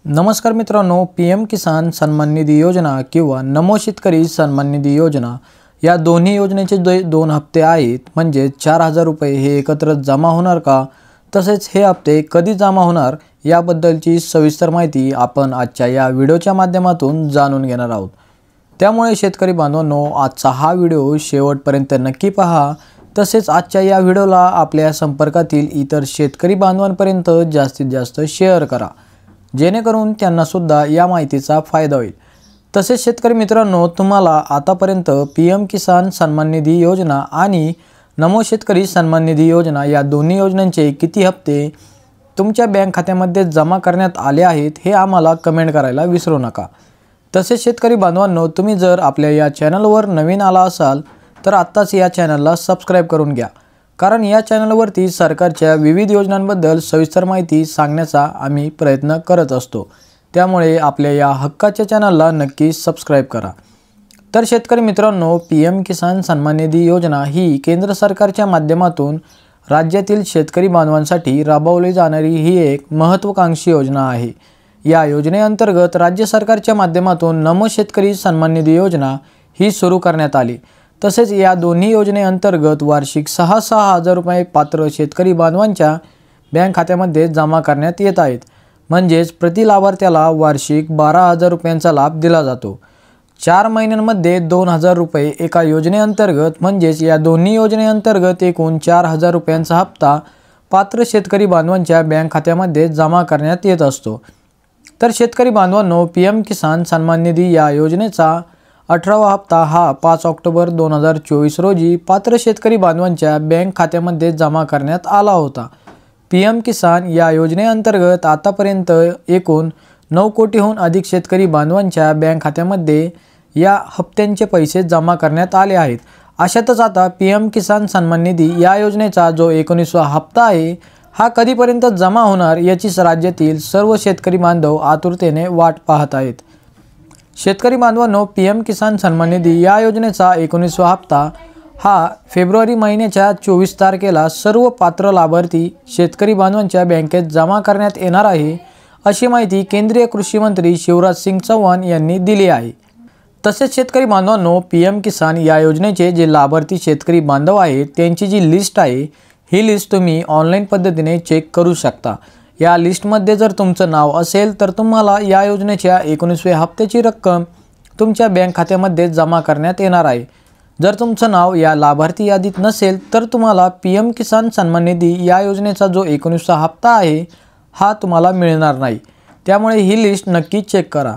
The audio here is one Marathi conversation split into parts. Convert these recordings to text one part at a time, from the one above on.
नमस्कार मित्रांनो, PM किसान सन्मान निधी योजना किंवा नमो शेतकरी सन्मान निधी योजना या दोन्ही योजनेचे दोन हप्ते आहेत, म्हणजे 4,000 रुपये हे एकत्र जमा होणार का, तसेच हे हप्ते कधी जमा होणार याबद्दलची सविस्तर माहिती आपण आजच्या या व्हिडिओच्या माध्यमातून जाणून घेणार आहोत। त्यामुळे शेतकरी बांधवांनो, आजचा हा व्हिडिओ शेवटपर्यंत नक्की पहा। तसेच आजच्या या व्हिडिओला आपल्या संपर्कातील इतर शेतकरी बांधवांपर्यंत जास्तीत जास्त शेअर करा, जेणेकरून त्यांना सुद्धा या माहितीचा फायदा होईल। तसेच शेतकरी मित्रांनो, तुम्हाला आतापर्यंत PM किसान सन्मान निधी योजना आणि नमो शेतकरी सन्मान निधी योजना या दोन्ही योजनांचे किती हप्ते तुमच्या बँक खात्यामध्ये जमा करण्यात आले आहेत हे आम्हाला कमेंट करायला विसरू नका। तसेच शेतकरी बांधवांनो, तुम्ही जर आपल्या या चॅनलवर नवीन आला असाल तर आत्ताच या चॅनलला सबस्क्राइब करून घ्या, कारण या चॅनलवरती सरकारच्या विविध योजनांबद्दल सविस्तर माहिती सांगण्याचा आम्ही प्रयत्न करत असतो। त्यामुळे आपल्या या हक्काच्या चॅनलला नक्की सबस्क्राइब करा। तर शेतकरी मित्रांनो, PM किसान सन्मान निधी योजना ही केंद्र सरकारच्या माध्यमातून राज्यातील शेतकरी बांधवांसाठी राबवली जाणारी ही एक महत्त्वाकांक्षी योजना आहे। या योजनेअंतर्गत राज्य सरकारच्या माध्यमातून नमो शेतकरी सन्मान निधी योजना ही सुरू करण्यात आली। तसेच या दोन्ही योजनेअंतर्गत वार्षिक 6,000 रुपये पात्र शेतकरी बांधवांच्या बँक खात्यामध्ये जमा करण्यात येत आहेत, म्हणजेच प्रति लाभार्थ्याला वार्षिक 12,000 रुपयांचा लाभ दिला जातो। 4 महिन्यांमध्ये 2,000 रुपये एका योजनेअंतर्गत, म्हणजेच या दोन्ही योजनेअंतर्गत एकूण 4,000 रुपयांचा हप्ता पात्र शेतकरी बांधवांच्या बँक खात्यामध्ये जमा करण्यात येत असतो। तर शेतकरी बांधवांनो, PM किसान सन्मान निधी या योजनेचा 18वा हप्ता हा 5 ऑक्टोबर 2024 रोजी पात्र शेतकरी बांधवांच्या बँक खात्यामध्ये जमा करण्यात आला होता। PM किसान या योजनेअंतर्गत आतापर्यंत एकूण 9 कोटीहून अधिक शेतकरी बांधवांच्या बँक खात्यामध्ये या हप्त्यांचे पैसे जमा करण्यात आले आहेत। अशातच आता PM किसान सन्मान निधी या योजनेचा जो 19वा हप्ता आहे हा कधीपर्यंत जमा होणार याचीच राज्यातील सर्व शेतकरी बांधव आतुरतेने वाट पाहत आहेत। शेतकरी बांधवांनो, PM किसान सन्मान निधी या योजनेचा 19वा हप्ता हा फेब्रुवारी महिन्याच्या 24 तारखेला सर्व पात्र लाभार्थी शेतकरी बांधवांच्या बँकेत जमा करण्यात येणार आहे, अशी माहिती केंद्रीय कृषी मंत्री शिवराज सिंग चौहान यांनी दिली आहे। तसेच शेतकरी बांधवांनो, PM किसान या योजनेचे जे लाभार्थी शेतकरी बांधव आहेत त्यांची जी लिस्ट आहे ही लिस्ट तुम्ही ऑनलाईन पद्धतीने चेक करू शकता। या लिस्टमध्ये जर तुमचं नाव असेल तर तुम्हाला या योजनेच्या 19व्या हप्त्याची रक्कम तुमच्या बँक खात्यामध्ये जमा करण्यात येणार आहे। जर तुमचं नाव या लाभार्थी यादीत नसेल तर तुम्हाला PM किसान सन्मान निधी या योजनेचा जो 19वा हप्ता आहे हा तुम्हाला मिळणार नाही। त्यामुळे ही लिस्ट नक्की चेक करा।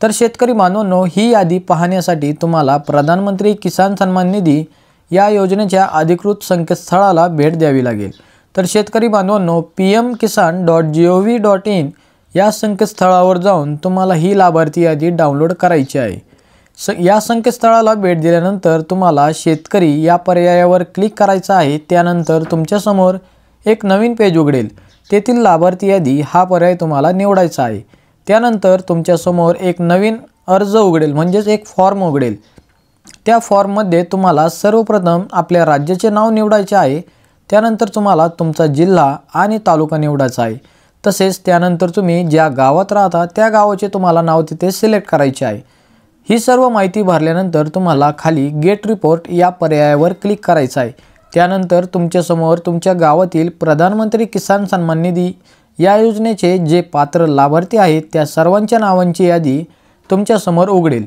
तर शेतकरी बांधवांनो, ही यादी पाहण्यासाठी तुम्हाला प्रधानमंत्री किसान सन्मान निधी या योजनेच्या अधिकृत संकेतस्थळाला भेट द्यावी लागेल। तर शेतकरी बांधवांनो, pmkisan.gov.in या संकेतस्थळावर जाऊन तुम्हाला ही लाभार्थी यादी डाउनलोड करायची आहे। या संकेतस्थळाला भेट दिल्यानंतर तुम्हाला शेतकरी या पर्यायावर क्लिक करायचं आहे। त्यानंतर तुमच्यासमोर एक नवीन पेज उघडेल, तेथील लाभार्थी यादी हा पर्याय तुम्हाला निवडायचा आहे। त्यानंतर तुमच्यासमोर एक नवीन अर्ज उघडेल, म्हणजेच एक फॉर्म उघडेल। त्या फॉर्ममध्ये तुम्हाला सर्वप्रथम आपल्या राज्याचे नाव निवडायचे आहे। त्यानंतर तुम्हाला तुमचा जिल्हा आणि तालुका निवडायचा आहे। तसेच त्यानंतर तुम्ही ज्या गावात राहता त्या गावाचे तुम्हाला नाव तिथे सिलेक्ट करायचे आहे। ही सर्व माहिती भरल्यानंतर तुम्हाला खाली गेट रिपोर्ट या पर्यायावर क्लिक करायचं आहे। त्यानंतर तुमच्यासमोर तुमच्या गावातील प्रधानमंत्री किसान सन्मान निधी या योजनेचे जे पात्र लाभार्थी आहेत त्या सर्वांच्या नावांची यादी तुमच्यासमोर उघडेल।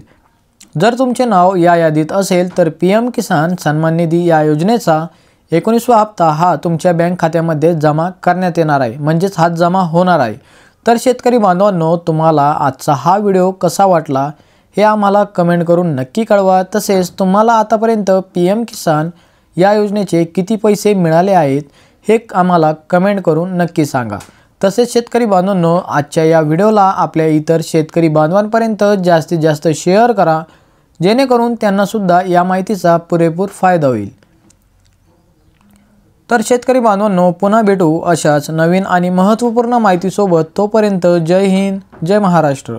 जर तुमचे नाव या यादीत असेल तर PM किसान सन्मान निधी या योजनेचा 19वा हप्ता हा तुमच्या बँक खात्यामध्ये जमा करण्यात येणार आहे, म्हणजेच हा जमा होणार आहे। तर शेतकरी बांधवांनो, तुम्हाला आजचा हा व्हिडिओ कसा वाटला हे आम्हाला कमेंट करून नक्की कळवा। तसेच तुम्हाला आतापर्यंत PM किसान या योजनेचे किती पैसे मिळाले आहेत हे आम्हाला कमेंट करून नक्की सांगा। तसेच शेतकरी बांधवांनो, आजच्या या व्हिडिओला आपल्या इतर शेतकरी बांधवांपर्यंत जास्तीत जास्त शेअर करा, जेणेकरून त्यांना सुद्धा या माहितीचा पुरेपूर फायदा होईल। तर शेतकरी बांधवांनो, पुन्हा भेटू अशाच नवीन आणि महत्त्वपूर्ण माहितीसोबत। तोपर्यंत जय हिंद, जय महाराष्ट्र।